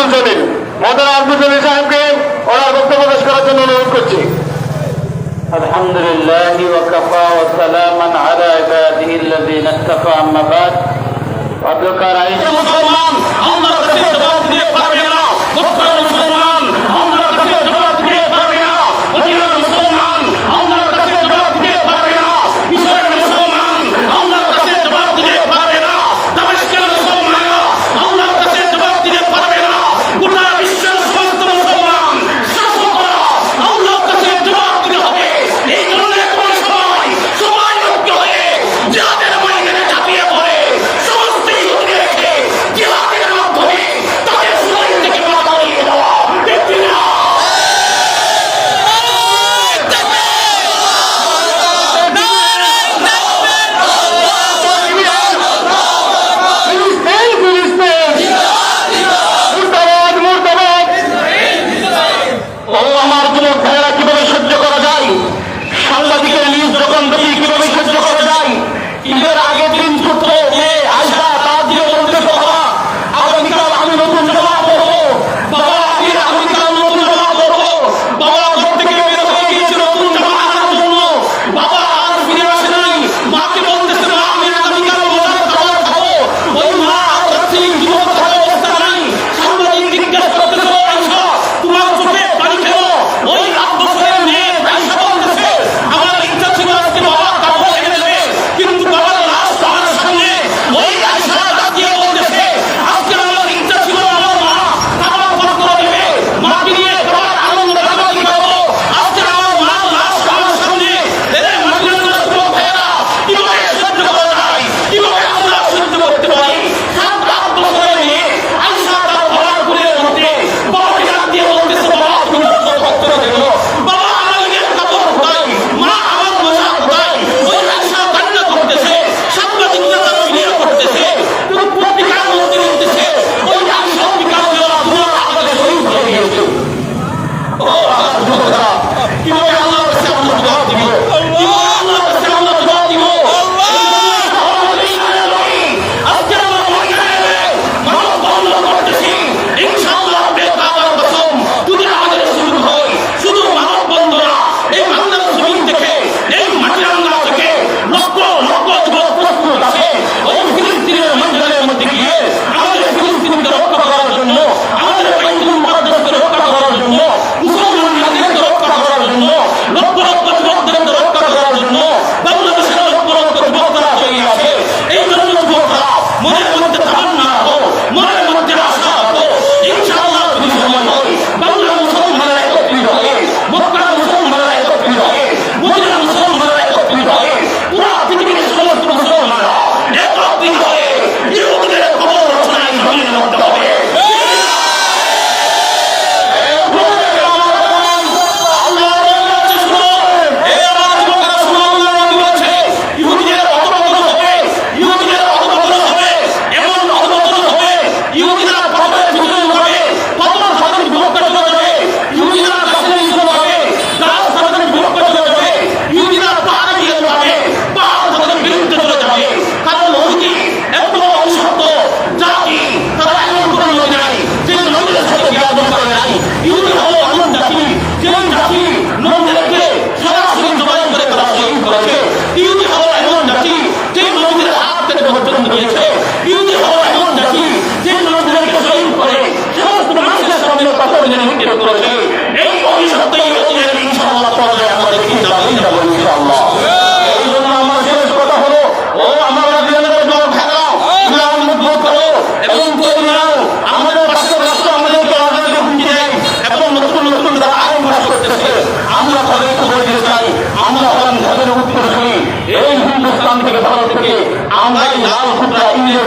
আব্দুল জলিল মৌলানা আব্দুল জলিল সাহেবকে ওনার বক্তব্য পেশ করার জন্য অনুরোধ করছি। আলহামদুলিল্লাহ ওয়াকাফা ওয়া সালামান আলা ইবাদিহি আল্লাযীনা ইসতাফা আম্মা বাদ। অধ্যকার আইসা মুসলমান আল্লাহর কাছে জবাব দিতে পারবে না, মুসলমান আল্লাহর কাছে জবাব দিতে পারবে না, মুসলমান আল্লাহর কাছে জবাব দিতে পারবে না, ইসরায়েল মুসলমান আল্লাহর কাছে জবাব দিতে পারবে না, দামেস্কের মুসলমান আল্লাহর কাছে জবাব দিতে পারবে না, গোটা বিশ্বের সমস্ত মুসলমান শাসকরা আল্লাহর কাছে জবাব দিতে হবে। এই জন্য এখন সবাই ঐক্য হয়ে জিহাদের ময়দানে ঝাঁপিয়ে পড়ে সমস্ত ইহুদিদেরকে জিহাদের মাধ্যমে তাদের শরীর থেকে মাথা নিয়ে দেওয়া। দেখছি না আমার যুবক ভাইয়েরা কিভাবে সহ্য করা যায়, সাংবাদিকের নিউজ যখন দেখি কিভাবে সহ্য করা যায়। ঈদের আগের দিন ছোট্ট মেয়ে আয়সা তার দিয়ে বলতে বাবা আগামীকাল আমি নতুন জামা পরবো, বাবা আমি আগামীকাল নতুন জামা পরবো, বাবা ঘর থেকে বের হয়ে গিয়েছিল নতুন জামা আনার জন্য, বাবা আর ফিরে আসে নাই। মাকে বলতেছে না আমি আগামীকাল মজার খাবার খাবো, ওই মা আর রাত্রি যুবক থাকার অবস্থা নাই। সাংবাদিক জিজ্ঞাসা করতেছে আয়সা তোমার চোখে পানি খেলো, ওই 8 বছরের মেয়ে আয়সা বলতেছে আমার ইচ্ছা ছিল আজকে বাবা কাপড় এনে দেবে, কিন্তু বাবার লাশ আমার সামনে। ওই আয়সা দাঁড়িয়ে বলতেছে আজকে আমার ইচ্ছা ছিল আমার মা খাবার পাক করে দেবে, মাকে নিয়ে খাবার আনন্দ রাগারাগি করবো, আজকে আমার মা লাশ আমার সামনে। এদের মাদ্রাসার যুবক ভাইয়েরা কিভাবে সহ্য করা যায়, কিভাবে আমরা সহ্য করতে পারি? 7-8 বছরের মেয়ে আয়সা তার বাবার ঘরের মধ্যে বাবাকে ডাক দিয়ে বলতেছে বাবা তুমি কাপড় পাক করে দেবো, বাবা আমার নিজের কাপড় কোথায়, মা আমার মোজা কোথায়? ওই আয়সা কান্না করতেছে, সাংবাদিকরা তার ভিডিও করতেছে, পত্রিকার মধ্যে লিখতেছে ওই আয়সা বিকাল বেলা তোমার আমাদের শরীর হয়ে গিয়েছে। ও আমার যুবকরা কিভাবে আল্লাহর কাছে আমরা জবাব দিব, কিভাবে আল্লাহর কাছে আমরা জবাব দিব? আজকে আমরা ময়দানে মানব বন্ধ করতেছি, ইনশাআল্লাহ বেকার কসম যদি আমাদের শুরু হয় শুধু মানব বন্ধ না, এই বাংলার জমিন থেকে এই মাটির আল্লাহ থেকে লক্ষ লক্ষ যুবক প্রস্তুত আছে ওই ফিলিস্তিনের ময়দানের মধ্যে গিয়ে আমাদের ফিলিস্তিনকে রক্ষা করার জন্য, আমাদের বাইতুল মুকাদ্দাসকে রক্ষা করার জন্য, মুসলমান নারীদেরকে রক্ষা করার জন্য, লক্ষ লক্ষ যুবকদেরকে রক্ষা করার জন্য বাংলাদেশের লক্ষ লক্ষ যুবকরা তৈরি আছে। এই জন্য যুবকরা মনের মধ্যে তামান্না রাখো, মনের মধ্যে আশা রাখো, ইনশাআল্লাহ যদি সময় হয় বাংলার মুসলমানরা একত্রিত হয়ে, মক্কার মুসলমানরা একত্রিত হয়ে, মদিনার মুসলমানরা একত্রিত হয়ে, পুরা পৃথিবীর সমস্ত মুসলমানরা একত্রিত হয়ে ইহুদিদের খবর রচনায় জমিনের মধ্যে হবে। এই হিন্দুস্তান থেকে ভারত থেকে আমরা লাল খুচরা ইংরেজ